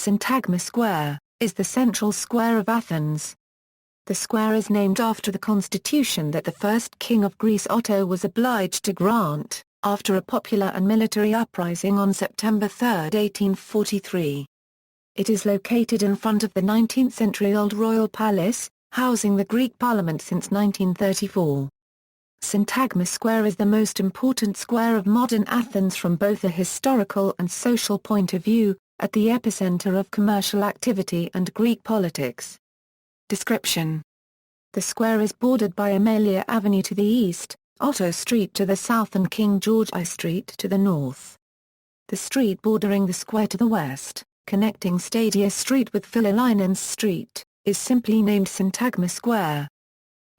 Syntagma Square, is the central square of Athens. The square is named after the constitution that the first king of Greece Otto was obliged to grant, after a popular and military uprising on September 3, 1843. It is located in front of the 19th-century Old Royal Palace, housing the Greek Parliament since 1934. Syntagma Square is the most important square of modern Athens from both a historical and social point of view, at the epicentre of commercial activity and Greek politics. Description: the square is bordered by Amelia Avenue to the east, Otto Street to the south and King George I Street to the north. The street bordering the square to the west, connecting Stadia Street with Philolinens Street, is simply named Syntagma Square.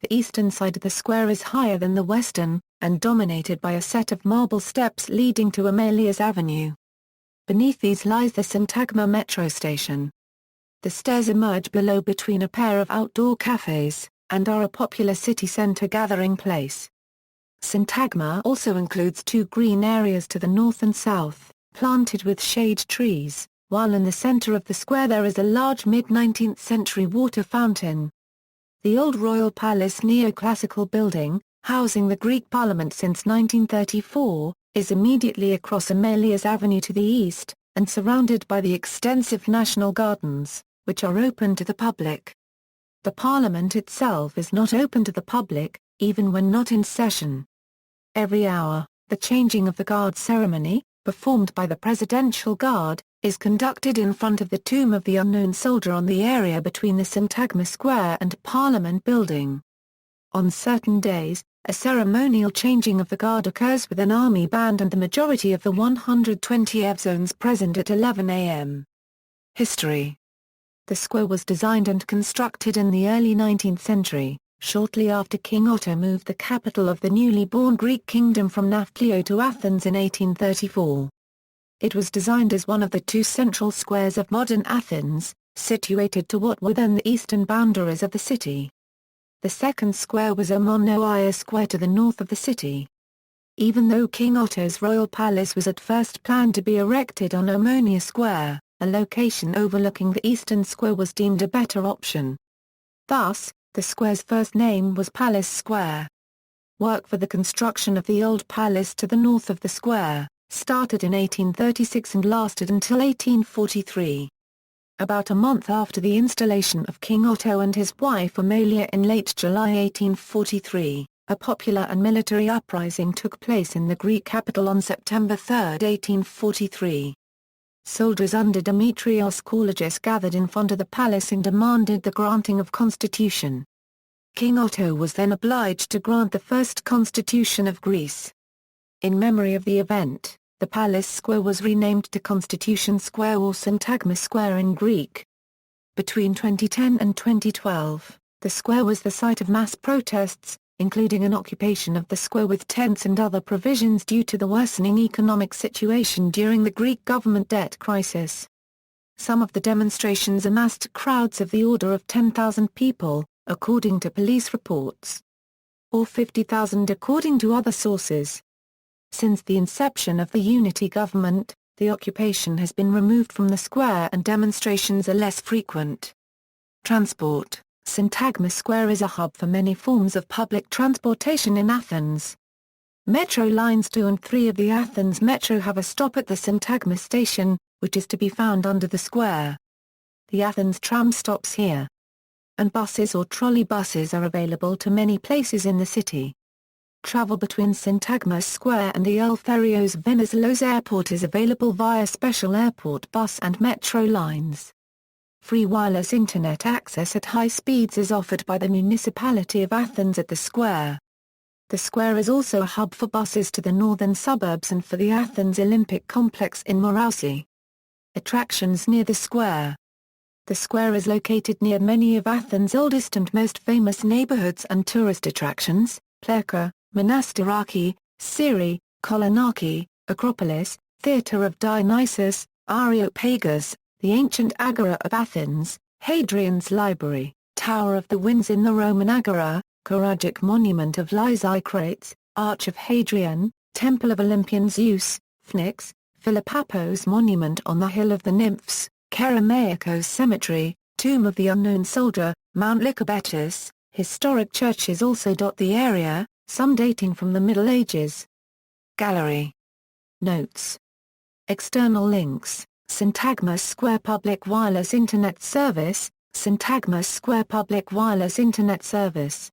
The eastern side of the square is higher than the western, and dominated by a set of marble steps leading to Amelia's Avenue. Beneath these lies the Syntagma metro station. The stairs emerge below between a pair of outdoor cafes, and are a popular city centre gathering place. Syntagma also includes two green areas to the north and south, planted with shade trees, while in the centre of the square there is a large mid-19th century water fountain. The Old Royal Palace neoclassical building, housing the Greek Parliament since 1934, is immediately across Amelia's Avenue to the east, and surrounded by the extensive National Gardens, which are open to the public. The Parliament itself is not open to the public, even when not in session. Every hour, the changing of the guard ceremony, performed by the Presidential Guard, is conducted in front of the tomb of the unknown soldier on the area between the Syntagma Square and Parliament Building. On certain days, a ceremonial changing of the guard occurs with an army band and the majority of the 120 evzones present at 11 a.m. History: the square was designed and constructed in the early 19th century, shortly after King Otto moved the capital of the newly born Greek kingdom from Nafplio to Athens in 1834. It was designed as one of the two central squares of modern Athens, situated to what were then the eastern boundaries of the city. The second square was Omonoia Square to the north of the city. Even though King Otto's royal palace was at first planned to be erected on Omonia Square, a location overlooking the eastern square was deemed a better option. Thus, the square's first name was Palace Square. Work for the construction of the old palace to the north of the square started in 1836 and lasted until 1843. About a month after the installation of King Otto and his wife Amelia in late July 1843, a popular and military uprising took place in the Greek capital on September 3, 1843. Soldiers under Demetrios Kourlagis gathered in front of the palace and demanded the granting of constitution. King Otto was then obliged to grant the first constitution of Greece. In memory of the event, the Palace Square was renamed to Constitution Square or Syntagma Square in Greek. Between 2010 and 2012, the square was the site of mass protests, including an occupation of the square with tents and other provisions due to the worsening economic situation during the Greek government debt crisis. Some of the demonstrations amassed crowds of the order of 10,000 people, according to police reports, or 50,000 according to other sources. Since the inception of the unity government, the occupation has been removed from the square and demonstrations are less frequent. Transport: Syntagma Square is a hub for many forms of public transportation in Athens. Metro lines 2 and 3 of the Athens Metro have a stop at the Syntagma station, which is to be found under the square. The Athens tram stops here. And buses or trolley buses are available to many places in the city. Travel between Syntagma Square and the Eleftherios Venizelos Airport is available via special airport bus and metro lines. Free wireless internet access at high speeds is offered by the municipality of Athens at the square. The square is also a hub for buses to the northern suburbs and for the Athens Olympic Complex in Morousi. Attractions near the square: the square is located near many of Athens' oldest and most famous neighborhoods and tourist attractions: Plerka, Monastiraki, Syri, Kolonaki, Acropolis, Theatre of Dionysus, Areopagus, the ancient Agora of Athens, Hadrian's Library, Tower of the Winds in the Roman Agora, Karagic Monument of Lysikrates, Arch of Hadrian, Temple of Olympian Zeus, Phoenix, Philippappos Monument on the Hill of the Nymphs, Kerameikos Cemetery, Tomb of the Unknown Soldier, Mount Lycabettus. Historic churches also dot the area, some dating from the Middle Ages. Gallery. Notes. External links: Syntagma Square Public Wireless Internet Service, Syntagma Square Public Wireless Internet Service.